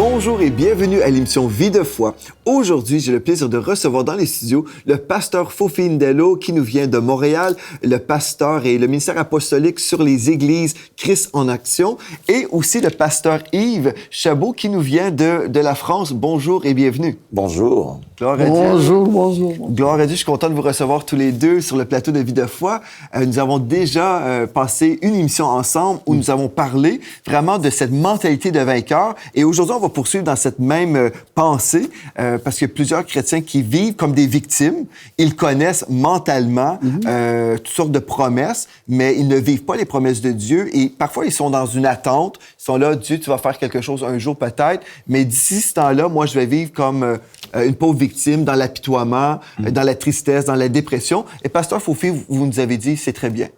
Bonjour et bienvenue à l'émission Vie de foi. Aujourd'hui, j'ai le plaisir de recevoir dans les studios le pasteur Fofi Ndelo qui nous vient de Montréal, le pasteur et le ministère apostolique sur les églises Christ en action et aussi le pasteur Yves Chabot qui nous vient de la France. Bonjour et bienvenue. Bonjour. Gloire à Dieu. Bonjour. Gloire à Dieu, je suis content de vous recevoir tous les deux sur le plateau de Vie de foi. Nous avons déjà passé une émission ensemble où nous avons parlé vraiment de cette mentalité de vainqueur. Et aujourd'hui, on va poursuivre dans cette même pensée parce qu'il y a plusieurs chrétiens qui vivent comme des victimes. Ils connaissent mentalement toutes sortes de promesses, mais ils ne vivent pas les promesses de Dieu. Et parfois, ils sont dans une attente. Ils sont là, Dieu, tu vas faire quelque chose un jour peut-être. Mais d'ici ce temps-là, moi, je vais vivre comme une pauvre victime dans l'apitoiement, dans la tristesse, dans la dépression. Et pasteur Fofi, vous nous avez dit, c'est très bien.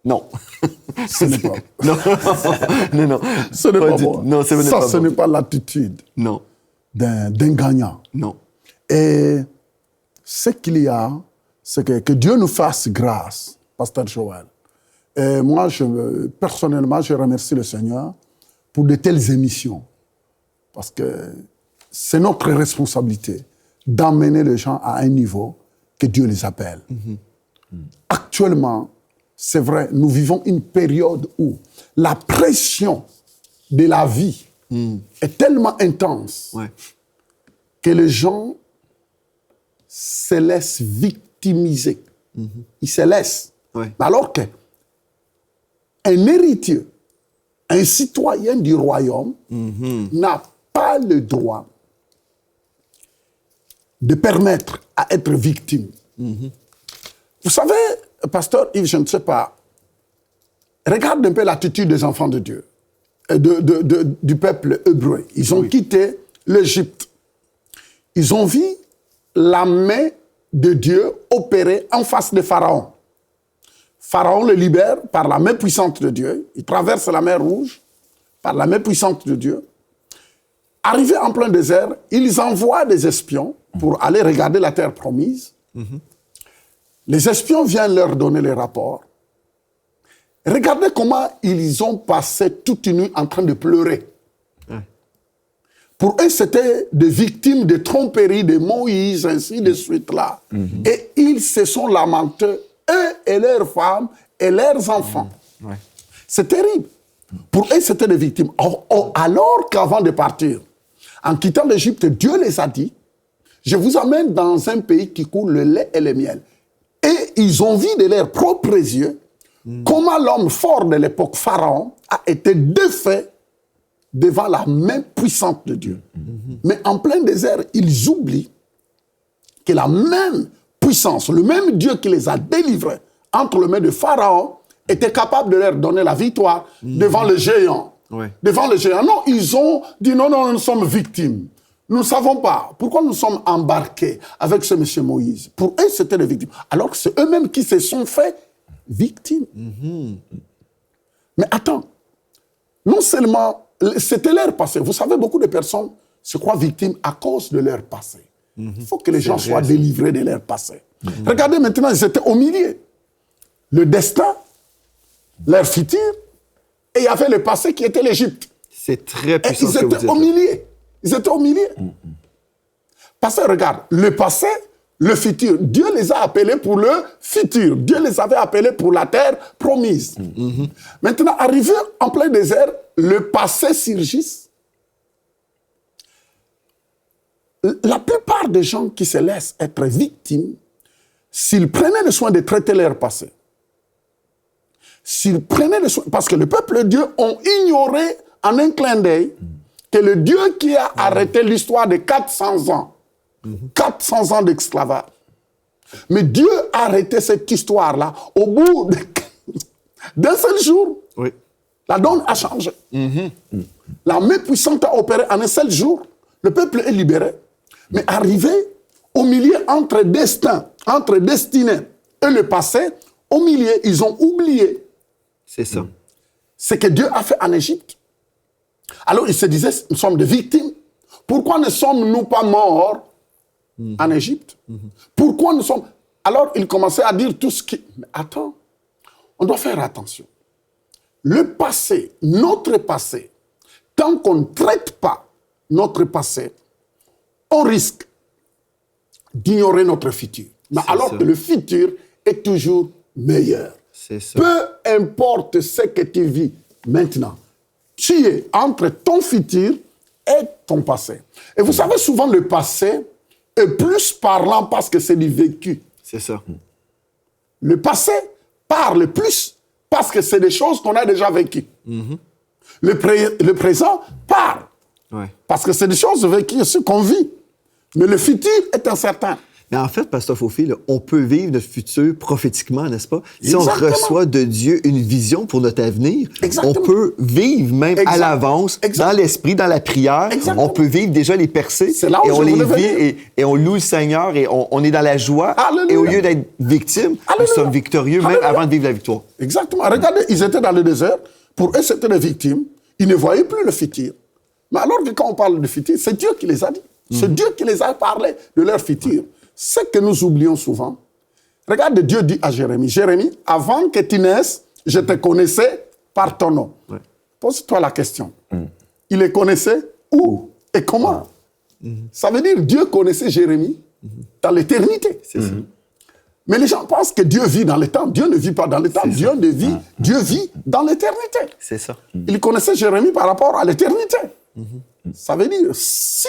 Non. Ce n'est pas. Non. Ce n'est pas bon. Non, ce n'est pas l'attitude d'un gagnant. Non. Et ce qu'il y a, c'est que Dieu nous fasse grâce, pasteur Joël. Et moi, personnellement, je remercie le Seigneur pour de telles émissions. Parce que c'est notre responsabilité d'emmener les gens à un niveau que Dieu les appelle. Actuellement, c'est vrai, nous vivons une période où la pression de la vie est tellement intense que les gens se laissent victimiser. Ils se laissent. Alors qu'un héritier, un citoyen du royaume n'a pas le droit de permettre à être victime. Vous savez, pasteur Yves, je ne sais pas, regarde un peu l'attitude des enfants de Dieu, du peuple hébreu. Ils ont quitté l'Égypte. Ils ont vu la main de Dieu opérer en face de Pharaon. Pharaon le libère par la main puissante de Dieu. Il traverse la mer Rouge par la main puissante de Dieu. Arrivés en plein désert, ils envoient des espions pour aller regarder la terre promise. Les espions viennent leur donner les rapports. Regardez comment ils ont passé toute une nuit en train de pleurer. Pour eux, c'était des victimes de tromperies de Moïse, ainsi de suite là. Et ils se sont lamentés, eux et leurs femmes et leurs enfants. C'est terrible. Pour eux, c'était des victimes. Alors qu'avant de partir, en quittant l'Égypte, Dieu les a dit, je vous amène dans un pays qui coule le lait et le miel. Et ils ont vu de leurs propres yeux comment l'homme fort de l'époque, Pharaon, a été défait devant la main puissante de Dieu. Mais en plein désert, ils oublient que la même puissance, le même Dieu qui les a délivrés entre les mains de Pharaon, était capable de leur donner la victoire devant le géant. Devant le géant. Non, ils ont dit non, nous sommes victimes. Nous ne savons pas pourquoi nous sommes embarqués avec ce monsieur Moïse. Pour eux, c'était des victimes. Alors que c'est eux-mêmes qui se sont fait victimes. Mais attends, non seulement c'était leur passé. Vous savez, beaucoup de personnes se croient victimes à cause de leur passé. Il faut que les gens soient délivrés de leur passé. Regardez maintenant, ils étaient au milieu. Le destin, leur futur, et il y avait le passé qui était l'Égypte. C'est très puissant. Ils étaient au milieu. Ils étaient au milieu. Parce que regarde, le passé, le futur, Dieu les a appelés pour le futur. Dieu les avait appelés pour la terre promise. Maintenant, arrivé en plein désert, le passé surgit. La plupart des gens qui se laissent être victimes, s'ils prenaient le soin de traiter leur passé, s'ils prenaient le soin, parce que le peuple de Dieu ont ignoré en un clin d'œil que le Dieu qui a arrêté l'histoire de 400 ans, 400 ans d'esclavage, mais Dieu a arrêté cette histoire-là au bout d'un seul jour. La donne a changé. La main puissante a opéré en un seul jour. Le peuple est libéré. Mais arrivé au milieu entre destin, entre destinée et le passé, au milieu, ils ont oublié. C'est ça. Ce que Dieu a fait en Égypte. Alors ils se disaient, nous sommes des victimes. Pourquoi ne sommes-nous pas morts en Égypte? Pourquoi nous sommes... Alors ils commençaient à dire tout ce qui... Mais attends, on doit faire attention. Le passé, notre passé, tant qu'on ne traite pas notre passé, on risque d'ignorer notre futur. Mais alors que le futur est toujours meilleur. C'est ça. Peu importe ce que tu vis maintenant, tu es entre ton futur et ton passé. Et vous savez, souvent le passé est plus parlant parce que c'est du vécu. C'est ça. Le passé parle plus parce que c'est des choses qu'on a déjà vécues. Le présent parle parce que c'est des choses vécues, ce qu'on vit. Mais le futur est incertain. Mais en fait, Pasteur Fofi, là, on peut vivre notre futur prophétiquement, n'est-ce pas? Si Exactement. on reçoit de Dieu une vision pour notre avenir, Exactement. on peut vivre même à l'avance, dans l'esprit, dans la prière. Exactement. On peut vivre déjà les percées C'est là où et je on les voulais vit venir. et on loue le Seigneur et on est dans la joie. Alléluia. Et au lieu d'être victime, nous Alléluia. sommes victorieux même Alléluia. avant de vivre la victoire. Exactement. Regardez, ils étaient dans le désert. Pour eux, c'était des victimes. Ils ne voyaient plus le futur. Mais alors que quand on parle de futur, c'est Dieu qui les a dit. C'est Dieu qui les a parlé de leur futur. Ce que nous oublions souvent. Regarde, Dieu dit à Jérémie, Jérémie, avant que tu naisses, je te connaissais par ton nom. Pose-toi la question. Il les connaissait où et comment? Ça veut dire Dieu connaissait Jérémie dans l'éternité. C'est ça. Mais les gens pensent que Dieu vit dans le temps. Dieu ne vit pas dans le temps. Dieu vit dans l'éternité. C'est ça. Il connaissait Jérémie par rapport à l'éternité. Ça veut dire, si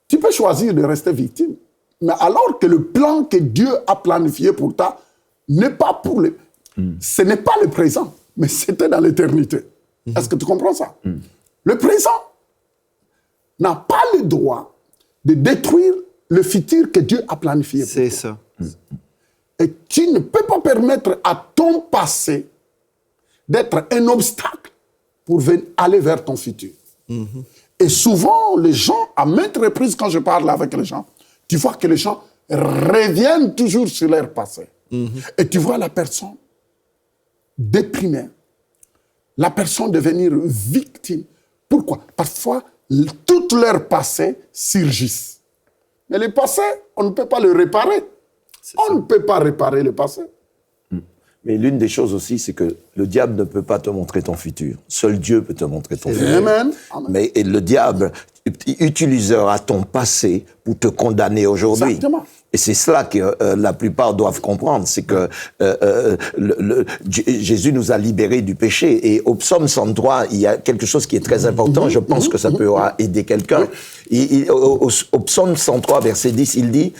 tu peux choisir de rester victime, mais alors que le plan que Dieu a planifié pour toi n'est pas pour le... Ce n'est pas le présent, mais c'était dans l'éternité. Est-ce que tu comprends ça? Le présent n'a pas le droit de détruire le futur que Dieu a planifié pour toi. C'est ça. Et tu ne peux pas permettre à ton passé d'être un obstacle pour aller vers ton futur. Et souvent, les gens, à maintes reprises, quand je parle avec les gens, tu vois que les gens reviennent toujours sur leur passé. Et tu vois la personne déprimée, la personne devenir victime. Pourquoi? Parfois, tout leur passé surgissent. Mais le passé, on ne peut pas le réparer. On ne peut pas réparer le passé. Mais l'une des choses aussi, c'est que le diable ne peut pas te montrer ton futur. Seul Dieu peut te montrer ton futur. Amen. Mais le diable utilisera ton passé pour te condamner aujourd'hui. Exactement. Et c'est cela que la plupart doivent comprendre, c'est que Jésus nous a libérés du péché. Et au psaume 103, il y a quelque chose qui est très important, je pense que ça peut aider quelqu'un. Au psaume 103, verset 10, il dit...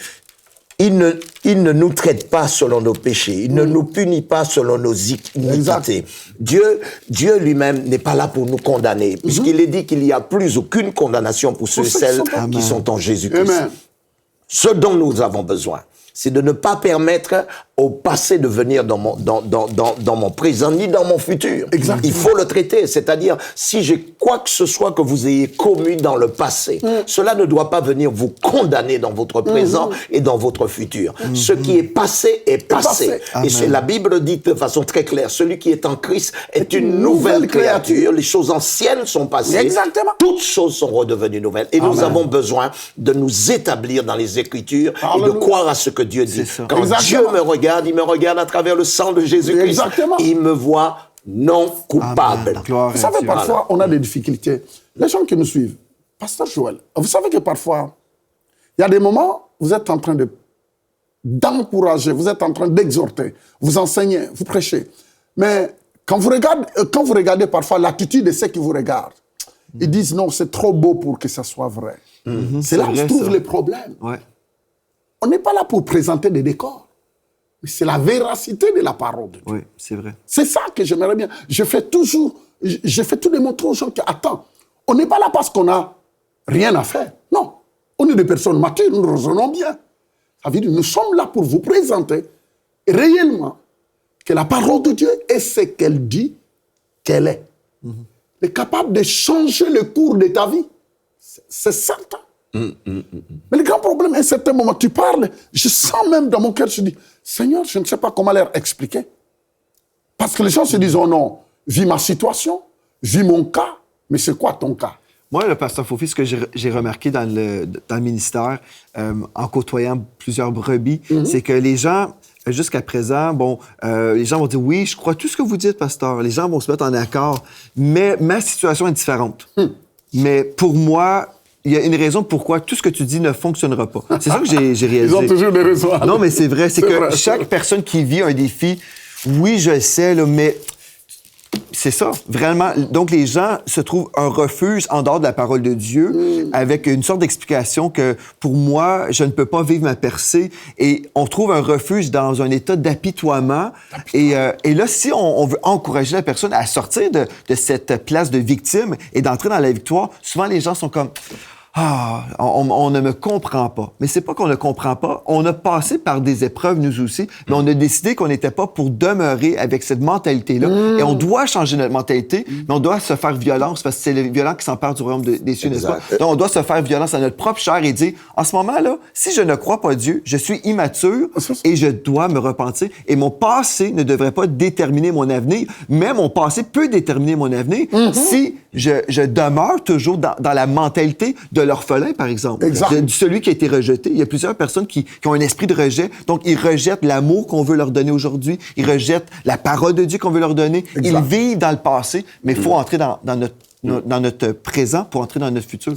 Il ne nous traite pas selon nos péchés. Il ne nous punit pas selon nos iniquités. Dieu lui-même n'est pas là pour nous condamner, puisqu'il est dit qu'il n'y a plus aucune condamnation pour ceux et celles qui sont en Jésus-Christ. Amen. Ce dont nous avons besoin, c'est de ne pas permettre au passé de venir dans mon présent ni dans mon futur. Exactement. Il faut le traiter, c'est-à-dire si j'ai quoi que ce soit que vous ayez commis dans le passé, cela ne doit pas venir vous condamner dans votre présent et dans votre futur. Ce qui est passé est passé. Et c'est la Bible dit de façon très claire, celui qui est en Christ est une nouvelle créature. Les choses anciennes sont passées. Exactement. Toutes choses sont redevenues nouvelles. Et nous avons besoin de nous établir dans les Écritures et de croire à ce que Dieu dit. Quand Dieu me regarde, il me regarde à travers le sang de Jésus-Christ. Exactement. Il me voit non coupable. Gloire Vous à savez, Dieu. parfois, on a des difficultés. Les gens qui nous suivent, Pasteur Joël, vous savez que parfois, il y a des moments où vous êtes en train d'encourager, vous êtes en train d'exhorter, vous enseignez, vous prêchez. Mais quand vous regardez parfois l'attitude de ceux qui vous regardent, ils disent non, c'est trop beau pour que ça soit vrai. C'est là où se vrai, trouve ça. les problèmes. Ouais. On n'est pas là pour présenter des décors. Mais c'est la véracité de la parole de Dieu. Oui, c'est vrai. C'est ça que j'aimerais bien. Je fais tout démontrer aux gens que, attends, on n'est pas là parce qu'on n'a rien à faire. Non. On est des personnes matures, nous raisonnons bien. Ça veut dire, nous sommes là pour vous présenter réellement que la parole de Dieu est ce qu'elle dit qu'elle est. Elle est capable de changer le cours de ta vie. C'est certain. Mais le grand problème, à un certain moment, tu parles, je sens même dans mon cœur, je dis, Seigneur, je ne sais pas comment leur expliquer. Parce que les gens se disent, oh non, vis ma situation, vis mon cas, mais c'est quoi ton cas? Moi, le pasteur Fofi, ce que j'ai remarqué dans le ministère, en côtoyant plusieurs brebis, c'est que les gens, jusqu'à présent, les gens vont dire, oui, je crois tout ce que vous dites, pasteur. Les gens vont se mettre en accord, mais ma situation est différente. Mais pour moi, il y a une raison pourquoi tout ce que tu dis ne fonctionnera pas. C'est ça que j'ai réalisé. Ils ont toujours des raisons. Non, mais c'est vrai. C'est que vrai. chaque personne qui vit un défi, oui, je le sais, là, mais c'est ça, vraiment. Donc, les gens se trouvent un refuge en dehors de la parole de Dieu avec une sorte d'explication que, pour moi, je ne peux pas vivre ma percée. Et on trouve un refuge dans un état d'apitoiement. Et là, si on veut encourager la personne à sortir de cette place de victime et d'entrer dans la victoire, souvent, les gens sont comme... Ah, on ne me comprend pas. Mais c'est pas qu'on ne comprend pas. On a passé par des épreuves, nous aussi, mais on a décidé qu'on n'était pas pour demeurer avec cette mentalité-là. Et on doit changer notre mentalité, mais on doit se faire violence, parce que c'est le violent qui s'empare du royaume des cieux, n'est-ce pas? Donc, on doit se faire violence à notre propre chair et dire, en ce moment-là, si je ne crois pas Dieu, je suis immature et je dois me repentir. Et mon passé ne devrait pas déterminer mon avenir, mais mon passé peut déterminer mon avenir si je demeure toujours dans la mentalité de l'orphelin, par exemple. De celui qui a été rejeté. Il y a plusieurs personnes qui ont un esprit de rejet. Donc, ils rejettent l'amour qu'on veut leur donner aujourd'hui. Ils rejettent la parole de Dieu qu'on veut leur donner. Ils vivent dans le passé, mais il faut entrer dans notre présent pour entrer dans notre futur.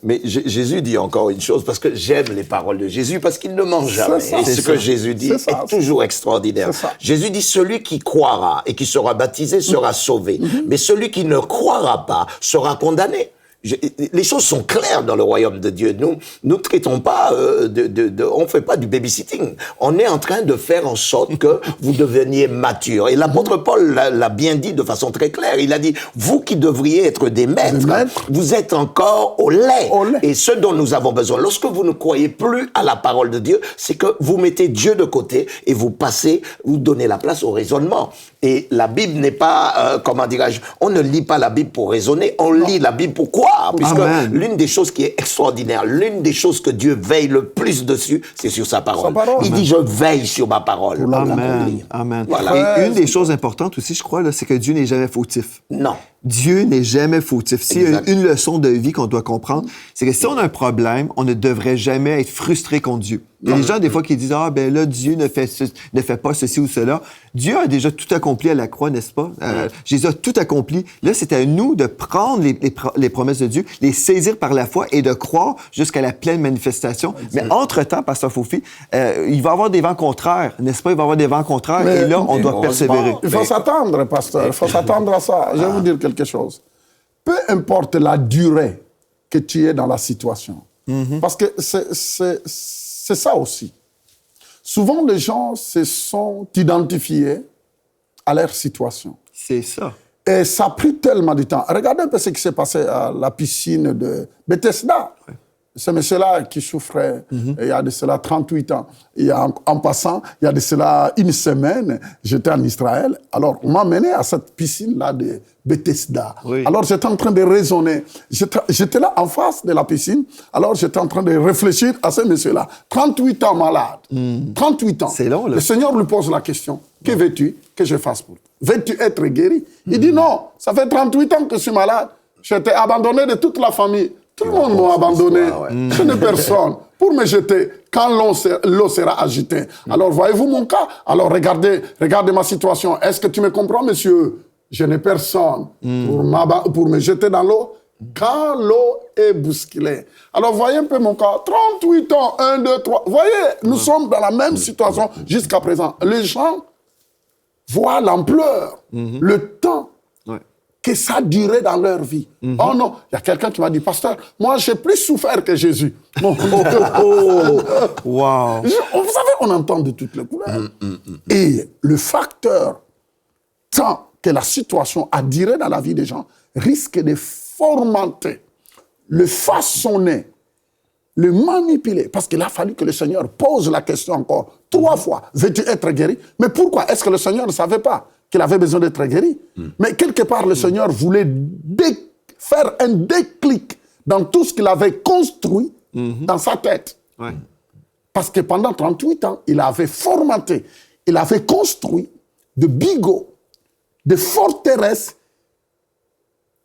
Mais Jésus dit encore une chose, parce que j'aime les paroles de Jésus, parce qu'il ne ment jamais. Et ce que Jésus dit est toujours extraordinaire. Jésus dit, celui qui croira et qui sera baptisé sera sauvé. Mais celui qui ne croira pas sera condamné. Les choses sont claires dans le royaume de Dieu. Nous traitons pas on fait pas du babysitting. On est en train de faire en sorte que vous deveniez mature. Et l'apôtre Paul l'a bien dit de façon très claire. Il a dit, vous qui devriez être des maîtres, vous êtes encore au lait. Et ce dont nous avons besoin, lorsque vous ne croyez plus à la parole de Dieu, c'est que vous mettez Dieu de côté et vous donnez la place au raisonnement. Et la Bible n'est pas, comment dirais-je, on ne lit pas la Bible pour raisonner, on lit la Bible pour croire. Puisque l'une des choses qui est extraordinaire, l'une des choses que Dieu veille le plus dessus, c'est sur sa parole. Il dit, je veille sur ma parole. Amen. Voilà. Et une des choses importantes aussi, je crois, là, c'est que Dieu n'est jamais fautif. Non. Dieu n'est jamais fautif. S'il y a une leçon de vie qu'on doit comprendre, c'est que si on a un problème, on ne devrait jamais être frustré contre Dieu. Il y a des gens, des fois, qui disent « Ah, ben là, Dieu ne fait pas ceci ou cela. » Dieu a déjà tout accompli à la croix, n'est-ce pas? Jésus a tout accompli. Là, c'est à nous de prendre les promesses de Dieu, les saisir par la foi et de croire jusqu'à la pleine manifestation. Mais entre-temps, Pasteur Fofi, il va y avoir des vents contraires, n'est-ce pas? Il va y avoir des vents contraires et là, on doit persévérer. Il faut s'attendre, Pasteur. Il faut s'attendre à ça. Je vais vous dire quelque chose. Peu importe la durée que tu es dans la situation. Parce que c'est ça aussi. Souvent, les gens se sont identifiés à leur situation. C'est ça. Et ça a pris tellement de temps. Regardez un peu ce qui s'est passé à la piscine de Bethesda. Ouais. Ce monsieur-là qui souffrait, il y a de cela 38 ans. Et en passant, il y a de cela une semaine, j'étais en Israël. Alors, on m'a mené à cette piscine-là de Bethesda. Oui. Alors, j'étais en train de raisonner. J'étais là en face de la piscine. Alors, j'étais en train de réfléchir à ce monsieur-là. 38 ans malade. 38 ans. C'est long, là. Le Seigneur lui pose la question. Que veux-tu que je fasse pour toi? Veux-tu être guéri? Il dit non, ça fait 38 ans que je suis malade. J'étais abandonné de toute la famille. Tout le monde m'a abandonné. Je n'ai personne pour me jeter quand l'eau sera agitée. Alors, voyez-vous mon cas? Alors, regardez ma situation. Est-ce que tu me comprends, monsieur? Je n'ai personne pour me jeter dans l'eau quand l'eau est bousculée. Alors, voyez un peu mon cas. 38 ans, 1, 2, 3. Voyez, nous sommes dans la même situation jusqu'à présent. Les gens voient l'ampleur, le temps que ça a duré dans leur vie. Oh non, il y a quelqu'un qui m'a dit, pasteur, moi j'ai plus souffert que Jésus. Wow. Vous savez, on entend de toutes les couleurs. Et le facteur temps que la situation a duré dans la vie des gens risque de fomenter, le façonner, le manipuler. Parce qu'il a fallu que le Seigneur pose la question encore 3 fois. Veux-tu être guéri? Mais pourquoi? Est-ce que le Seigneur ne savait pas qu'il avait besoin d'être guéri? Mais quelque part, le Seigneur voulait faire un déclic dans tout ce qu'il avait construit dans sa tête. Ouais. Parce que pendant 38 ans, il avait formaté, il avait construit de bigots, de forteresses.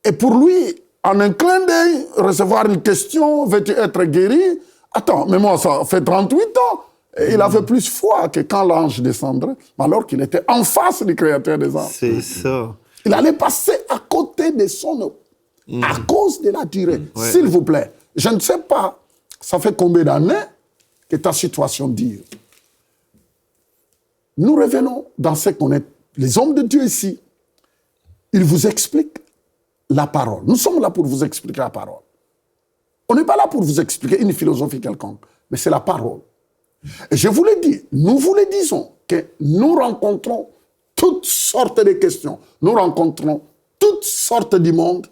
Et pour lui, en un clin d'œil, recevoir une question, veux-tu être guéri? Attends, mais moi, ça fait 38 ans. Et il avait plus foi que quand l'ange descendrait, alors qu'il était en face du Créateur des anges. C'est ça. Il allait passer à côté de son À cause de la durée. S'il vous plaît, je ne sais pas, ça fait combien d'années que ta situation dure. Nous revenons dans ce qu'on est. Les hommes de Dieu ici, ils vous expliquent la parole. Nous sommes là pour vous expliquer la parole. On n'est pas là pour vous expliquer une philosophie quelconque, mais c'est la parole. Et je vous le dis, nous vous le disons, que nous rencontrons toutes sortes de questions. Nous rencontrons toutes sortes du monde,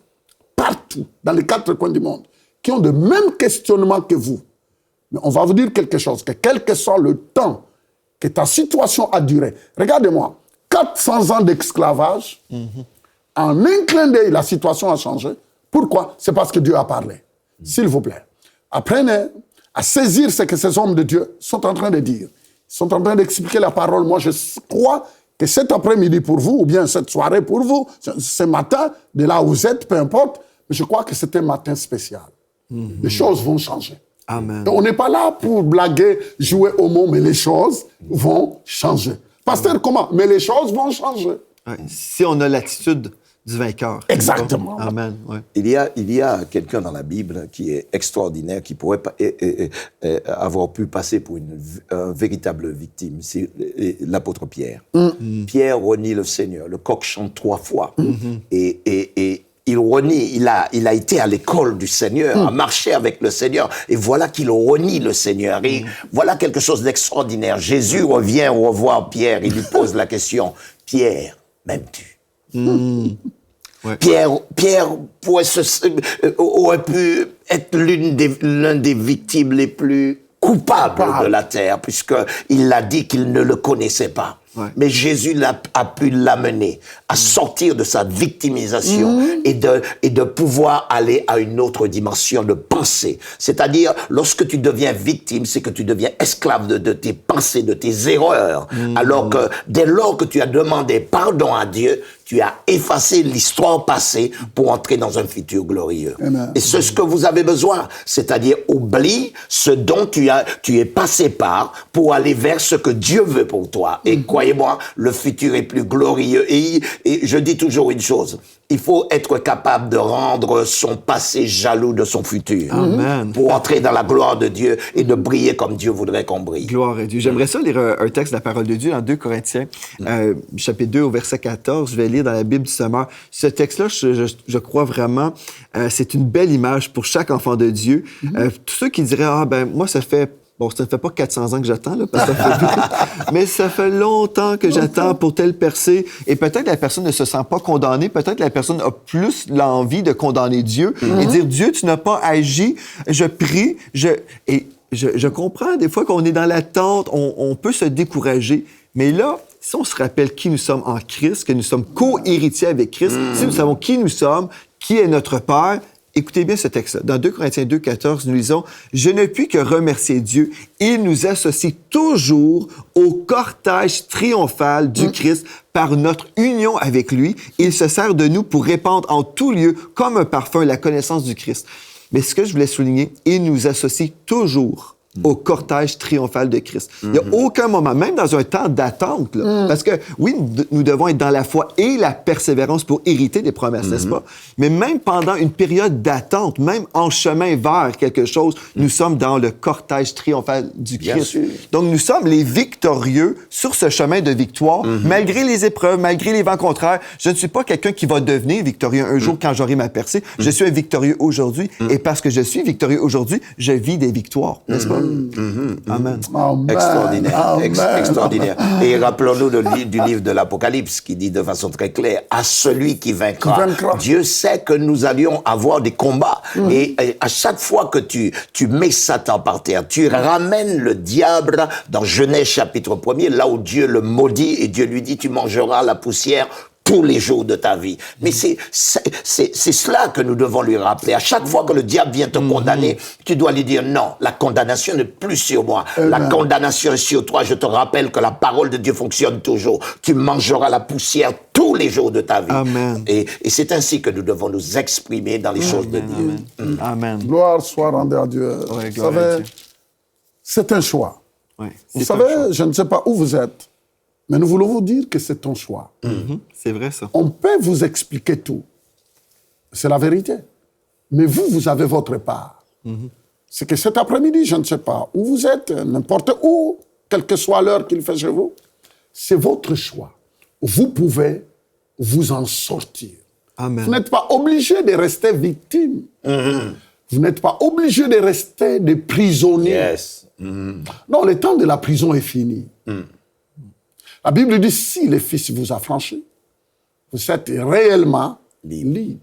partout, dans les 4 coins du monde, qui ont le même questionnement que vous. Mais on va vous dire quelque chose, que quel que soit le temps que ta situation a duré, regardez-moi, 400 ans d'esclavage, en un clin d'œil, la situation a changé. Pourquoi? C'est parce que Dieu a parlé. S'il vous plaît, apprenez à saisir ce que ces hommes de Dieu sont en train de dire. Ils sont en train d'expliquer la parole. Moi, je crois que cet après-midi pour vous, ou bien cette soirée pour vous, ce matin, de là où vous êtes, peu importe, mais je crois que c'est un matin spécial. Les choses vont changer. Amen. On n'est pas là pour blaguer, jouer au mot, mais les choses vont changer. Pasteur, comment? Mais les choses vont changer. Ouais. Si on a l'attitude du vainqueur. Exactement. Amen. Ouais. Il y a quelqu'un dans la Bible qui est extraordinaire, qui pourrait avoir pu passer pour une véritable victime. C'est l'apôtre Pierre. Pierre renie le Seigneur. Le coq chante 3 fois. Et il renie, il a été à l'école du Seigneur, a marché avec le Seigneur, et voilà qu'il renie le Seigneur. Et voilà quelque chose d'extraordinaire. Jésus revient revoir Pierre, il lui pose la question, Pierre, m'aimes-tu? Ouais. Pierre aurait pu être l'un des victimes les plus coupables de la terre, puisqu'il l'a dit qu'il ne le connaissait pas. Ouais. Mais Jésus a pu l'amener à sortir de sa victimisation et de pouvoir aller à une autre dimension de pensée. C'est-à-dire, lorsque tu deviens victime, c'est que tu deviens esclave de tes pensées, de tes erreurs. Alors que dès lors que tu as demandé pardon à Dieu, tu as effacé l'histoire passée pour entrer dans un futur glorieux. Amen. Et c'est ce que vous avez besoin. C'est-à-dire, oublie ce dont tu es passé par pour aller vers ce que Dieu veut pour toi. Et croyez-moi, le futur est plus glorieux. Et je dis toujours une chose. Il faut être capable de rendre son passé jaloux de son futur. Amen. Pour entrer dans la gloire de Dieu et de briller comme Dieu voudrait qu'on brille. Gloire à Dieu. J'aimerais ça lire un texte de la parole de Dieu dans 2 Corinthiens, chapitre 2 au verset 14. Je vais lire dans la Bible du Sommeur. Ce texte-là, je crois vraiment, c'est une belle image pour chaque enfant de Dieu. Tous ceux qui diraient, moi, ça fait pas 400 ans que j'attends, là, parce que ça fait mais ça fait longtemps que j'attends pour telle percée. Et peut-être la personne ne se sent pas condamnée. Peut-être la personne a plus l'envie de condamner Dieu et dire, Dieu, tu n'as pas agi. Je prie. Je comprends des fois qu'on est dans l'attente, on peut se décourager. Mais là, si on se rappelle qui nous sommes en Christ, que nous sommes co-héritiers avec Christ, si nous savons qui nous sommes, qui est notre Père, écoutez bien ce texte-là. Dans 2 Corinthiens 2, 14, nous lisons « Je ne puis que remercier Dieu. Il nous associe toujours au cortège triomphal du Christ par notre union avec lui. Il se sert de nous pour répandre en tout lieu, comme un parfum, la connaissance du Christ. » Mais ce que je voulais souligner, il nous associe toujours au cortège triomphal de Christ. Il n'y a aucun moment, même dans un temps d'attente, là, parce que oui, nous devons être dans la foi et la persévérance pour hériter des promesses, n'est-ce pas? Mais même pendant une période d'attente, même en chemin vers quelque chose, nous sommes dans le cortège triomphal du Christ. Donc, nous sommes les victorieux sur ce chemin de victoire, malgré les épreuves, malgré les vents contraires. Je ne suis pas quelqu'un qui va devenir victorieux un jour quand j'aurai ma percée. Je suis un victorieux aujourd'hui, et parce que je suis victorieux aujourd'hui, je vis des victoires, n'est-ce pas? Amen. Extraordinaire. Extraordinaire. Et rappelons-nous du livre de l'Apocalypse qui dit de façon très claire, à celui qui vaincra. Dieu sait que nous allions avoir des combats. Et à chaque fois que tu mets Satan par terre, tu ramènes le diable dans Genèse chapitre 1er, là où Dieu le maudit et Dieu lui dit, tu mangeras la poussière tous les jours de ta vie. Mais c'est cela que nous devons lui rappeler. À chaque fois que le diable vient te condamner, tu dois lui dire non, la condamnation n'est plus sur moi. La condamnation est sur toi. Je te rappelle que la parole de Dieu fonctionne toujours. Tu mangeras la poussière tous les jours de ta vie. Amen. Et c'est ainsi que nous devons nous exprimer dans les choses de Dieu. Amen. Gloire soit rendue à Dieu. Ouais, vous savez, c'est un choix. Ouais, vous savez, je ne sais pas où vous êtes, mais nous voulons vous dire que c'est ton choix. C'est vrai, ça. On peut vous expliquer tout. C'est la vérité. Mais vous, vous avez votre part. C'est que cet après-midi, je ne sais pas où vous êtes, n'importe où, quelle que soit l'heure qu'il fait chez vous, c'est votre choix. Vous pouvez vous en sortir. Amen. Vous n'êtes pas obligé de rester victime. Vous n'êtes pas obligé de rester des prisonniers. Yes. Non, le temps de la prison est fini. La Bible dit, si le Fils vous a franchi, vous êtes réellement libre.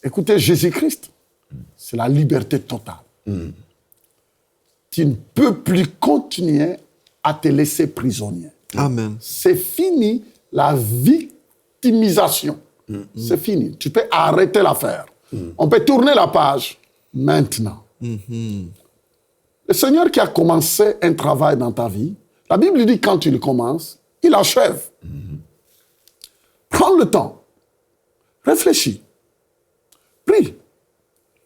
Écoutez, Jésus-Christ, c'est la liberté totale. Tu ne peux plus continuer à te laisser prisonnier. Amen. C'est fini la victimisation. C'est fini. Tu peux arrêter l'affaire. On peut tourner la page maintenant. Le Seigneur qui a commencé un travail dans ta vie, la Bible dit quand tu le commences, il achève. Prends le temps. Réfléchis. Prie.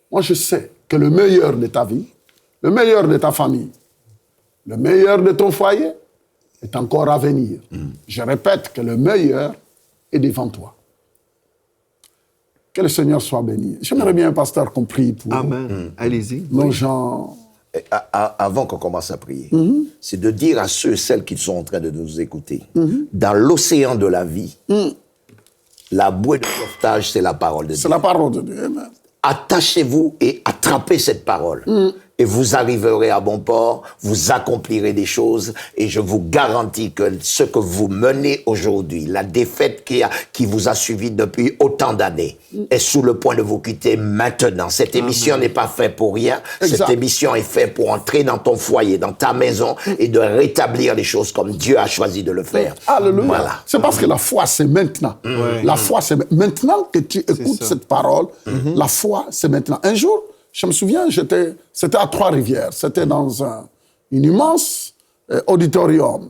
Moi, je sais que le meilleur de ta vie, le meilleur de ta famille, le meilleur de ton foyer est encore à venir. Je répète que le meilleur est devant toi. Que le Seigneur soit béni. J'aimerais bien, pasteur, qu'on prie pour Allez-y. nos gens. Avant qu'on commence à prier, c'est de dire à ceux et celles qui sont en train de nous écouter, dans l'océan de la vie, la bouée de sauvetage, c'est la parole de Dieu. C'est la parole de Dieu. Amen. Attachez-vous et attrapez cette parole. Et vous arriverez à bon port, vous accomplirez des choses, et je vous garantis que ce que vous menez aujourd'hui, la défaite qui vous a suivi depuis autant d'années, est sous le point de vous quitter maintenant. Cette émission n'est pas faite pour rien. Exact. Cette émission est faite pour entrer dans ton foyer, dans ta maison, et de rétablir les choses comme Dieu a choisi de le faire. Alléluia. Voilà. C'est parce que la foi, c'est maintenant. La foi, c'est maintenant que tu écoutes cette parole. La foi, c'est maintenant. Un jour, je me souviens, c'était à Trois-Rivières. C'était dans une immense auditorium.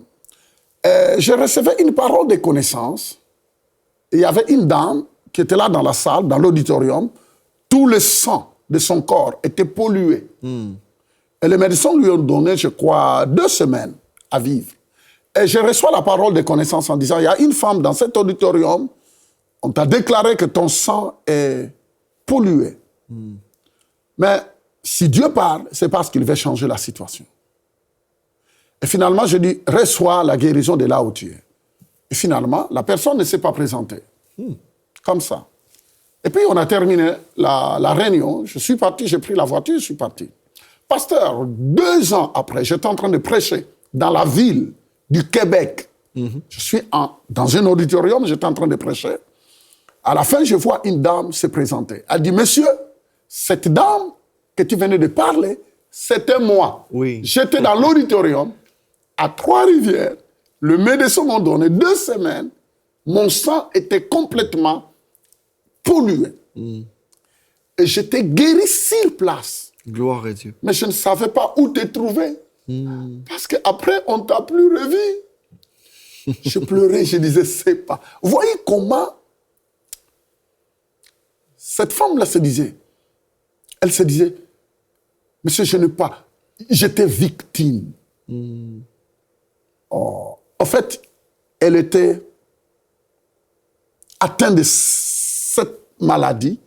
Je recevais une parole de connaissance. Il y avait une dame qui était là dans la salle, dans l'auditorium. Tout le sang de son corps était pollué. Et les médecins lui ont donné, je crois, 2 semaines à vivre. Et je reçois la parole de connaissance en disant, il y a une femme dans cet auditorium, on t'a déclaré que ton sang est pollué. Mais si Dieu parle, c'est parce qu'il veut changer la situation. Et finalement, je dis, reçois la guérison de là où tu es. Et finalement, la personne ne s'est pas présentée. Comme ça. Et puis, on a terminé la réunion. Je suis parti, j'ai pris la voiture, je suis parti. Pasteur, 2 ans après, j'étais en train de prêcher dans la ville du Québec. Je suis dans un auditorium, j'étais en train de prêcher. À la fin, je vois une dame se présenter. Elle dit, monsieur, cette dame que tu venais de parler, c'était moi. Oui. J'étais dans l'auditorium, à Trois-Rivières. Le médecin m'a donné 2 semaines. Mon sang était complètement pollué. Et j'étais guéri sur place. Gloire à Dieu. Mais je ne savais pas où te trouver. Parce qu'après, on ne t'a plus revu. Je pleurais, je disais, c'est pas. Vous voyez comment cette femme-là se disait. Elle se disait, monsieur, je n'ai pas. J'étais victime. Oh. En fait, elle était atteinte de cette maladie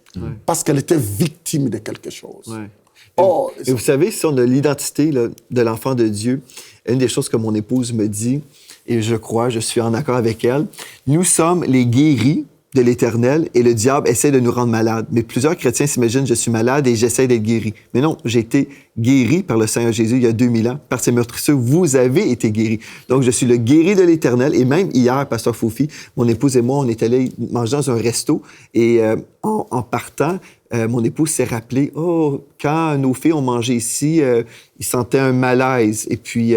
parce qu'elle était victime de quelque chose. Ouais. Oh, et vous savez, si on a l'identité là, de l'enfant de Dieu, une des choses que mon épouse me dit, et je crois, je suis en accord avec elle, nous sommes les guéris de l'Éternel et le diable essaie de nous rendre malades. Mais plusieurs chrétiens s'imaginent, je suis malade et j'essaie d'être guéri. Mais non, j'ai été guéri par le Seigneur Jésus il y a 2000 ans. Par ses meurtrissures, vous avez été guéri. Donc, je suis le guéri de l'Éternel. Et même hier, Pasteur Foufi, mon épouse et moi, on est allés manger dans un resto et en partant, mon épouse s'est rappelé, quand nos filles ont mangé ici, ils sentaient un malaise. Et puis,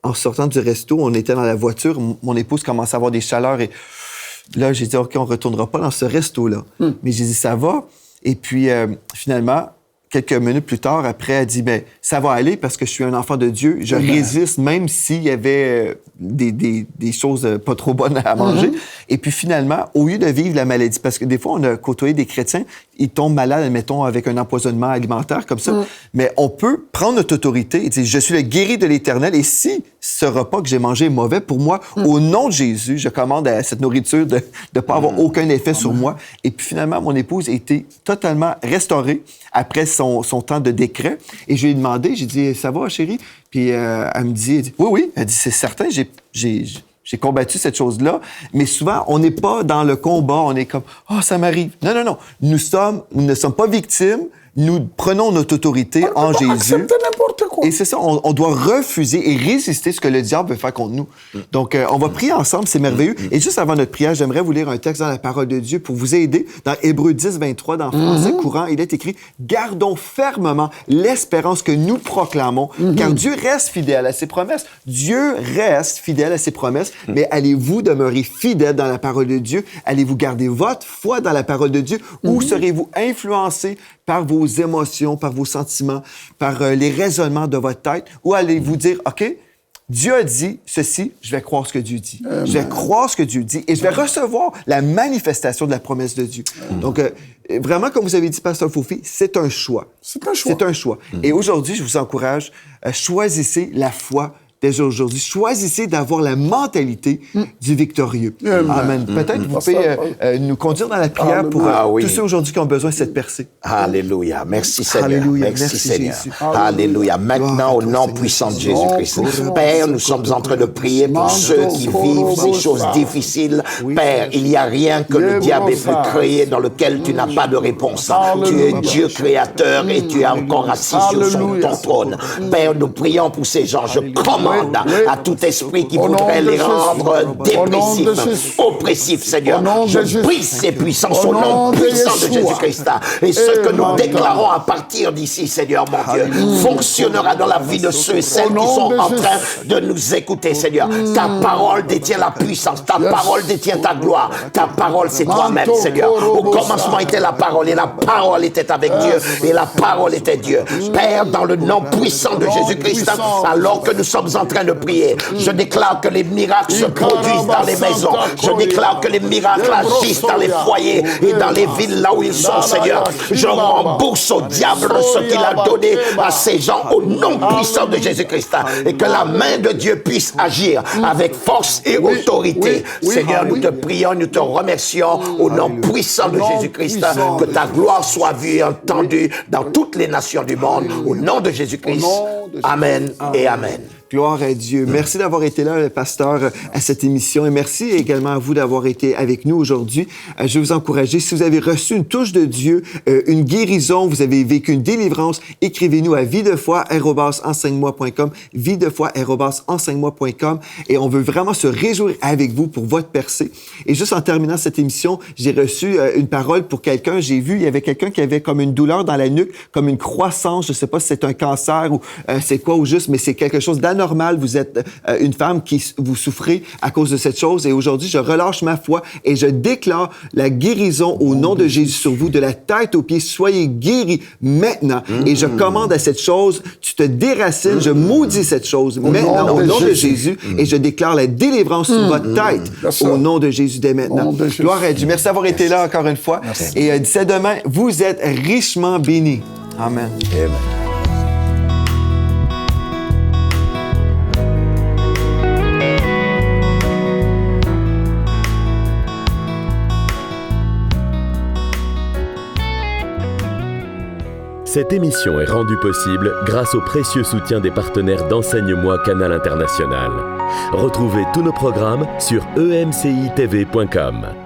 en sortant du resto, on était dans la voiture, mon épouse commençait à avoir des chaleurs et là, j'ai dit, OK, on ne retournera pas dans ce resto-là. Mais j'ai dit, ça va. Et puis, finalement, quelques minutes plus tard, après, elle dit, bien, ça va aller parce que je suis un enfant de Dieu. Je résiste, même s'il y avait des choses pas trop bonnes à manger. Et puis, finalement, au lieu de vivre la maladie, parce que des fois, on a côtoyé des chrétiens, il tombe malade, admettons, avec un empoisonnement alimentaire comme ça. Mais on peut prendre notre autorité et dire, je suis le guéri de l'Éternel et si ce repas que j'ai mangé est mauvais pour moi, au nom de Jésus, je commande à cette nourriture de ne pas avoir aucun effet sur moi. Et puis finalement, mon épouse a été totalement restaurée après son temps de décret. Et je lui ai demandé, j'ai dit, ça va, chérie? Puis elle me dit, oui. Elle dit, c'est certain, j'ai combattu cette chose-là, mais souvent, on n'est pas dans le combat, on est comme « Ah, ça m'arrive ». Non. Nous ne sommes pas victimes, nous prenons notre autorité en Jésus. Accepter n'importe quoi. Et c'est ça, on doit refuser et résister ce que le diable veut faire contre nous. Donc, on va prier ensemble, c'est merveilleux. Et juste avant notre prière, j'aimerais vous lire un texte dans la parole de Dieu pour vous aider. Dans Hébreux 10, 23, dans français courant, il est écrit « Gardons fermement l'espérance que nous proclamons, car Dieu reste fidèle à ses promesses. » Dieu reste fidèle à ses promesses, mais allez-vous demeurer fidèle dans la parole de Dieu? Allez-vous garder votre foi dans la parole de Dieu? Ou serez-vous influencé par vos émotions, par vos sentiments, par les raisonnements de votre tête? Ou allez-vous dire, OK, Dieu a dit ceci, je vais croire ce que Dieu dit. Je vais croire ce que Dieu dit et je vais recevoir la manifestation de la promesse de Dieu. Donc, vraiment, comme vous avez dit, Pasteur Fofi, c'est un choix. C'est un choix. C'est un choix. Et aujourd'hui, je vous encourage, choisissez la foi dès aujourd'hui. Choisissez d'avoir la mentalité du victorieux. Amen. Peut-être vous pouvez nous conduire dans la prière pour tous ceux aujourd'hui qui ont besoin de cette percée. Alléluia. Merci Seigneur. Alléluia. Merci Seigneur. Jésus. Alléluia. Maintenant, au nom puissant de Jésus-Christ. Père, nous sommes en train de prier pour ceux qui vivent ces choses difficiles. Père, il n'y a rien que le diable ait pu créer dans lequel tu n'as pas de réponse. Tu es Dieu créateur et tu es encore assis sur ton trône. Père, nous prions pour ces gens. Je commande à tout esprit qui voudrait les rendre dépressifs, oppressifs, Seigneur. Je brise ces puissances au nom puissant de Jésus-Christ. Et ce que nous déclarons à partir d'ici, Seigneur, mon Dieu, fonctionnera dans la vie de ceux et celles qui sont en train de nous écouter, Seigneur. Ta parole détient la puissance, ta parole détient ta gloire, ta parole c'est toi-même, Seigneur. Au commencement était la parole et la parole était avec Dieu et la parole était Dieu. Père, dans le nom puissant de Jésus-Christ, alors que nous sommes en train de prier, je déclare que les miracles se produisent dans les maisons. Je déclare que les miracles agissent dans les foyers et dans les villes là où ils sont, Seigneur. Je rembourse au diable ce qu'il a donné à ces gens au nom puissant de Jésus-Christ et que la main de Dieu puisse agir avec force et autorité. Seigneur, nous te prions, nous te remercions au nom puissant de Jésus-Christ, que ta gloire soit vue et entendue dans toutes les nations du monde. Au nom de Jésus-Christ. Amen et Amen. Gloire à Dieu. Merci d'avoir été là, pasteur, à cette émission. Et merci également à vous d'avoir été avec nous aujourd'hui. Je vais vous encourager, si vous avez reçu une touche de Dieu, une guérison, vous avez vécu une délivrance, écrivez-nous à videfoi@enseigne-moi.com, videfoi@enseigne-moi.com. Et on veut vraiment se réjouir avec vous pour votre percée. Et juste en terminant cette émission, j'ai reçu une parole pour quelqu'un. J'ai vu, il y avait quelqu'un qui avait comme une douleur dans la nuque, comme une croissance. Je ne sais pas si c'est un cancer ou c'est quoi ou juste, mais c'est quelque chose d'anormal. Vous êtes une femme qui vous souffrez à cause de cette chose. Et aujourd'hui, je relâche ma foi et je déclare la guérison au nom de Jésus sur vous, de la tête aux pieds. Soyez guéris maintenant. Et je commande à cette chose, tu te déracines, je maudis cette chose maintenant au nom de Jésus. Et je déclare la délivrance sur votre tête au nom de Jésus dès maintenant. Gloire à Dieu. Merci d'avoir été là encore une fois. Et d'ici à demain, vous êtes richement bénis. Amen. Amen. Cette émission est rendue possible grâce au précieux soutien des partenaires d'Enseigne-moi Canal International. Retrouvez tous nos programmes sur emcitv.com.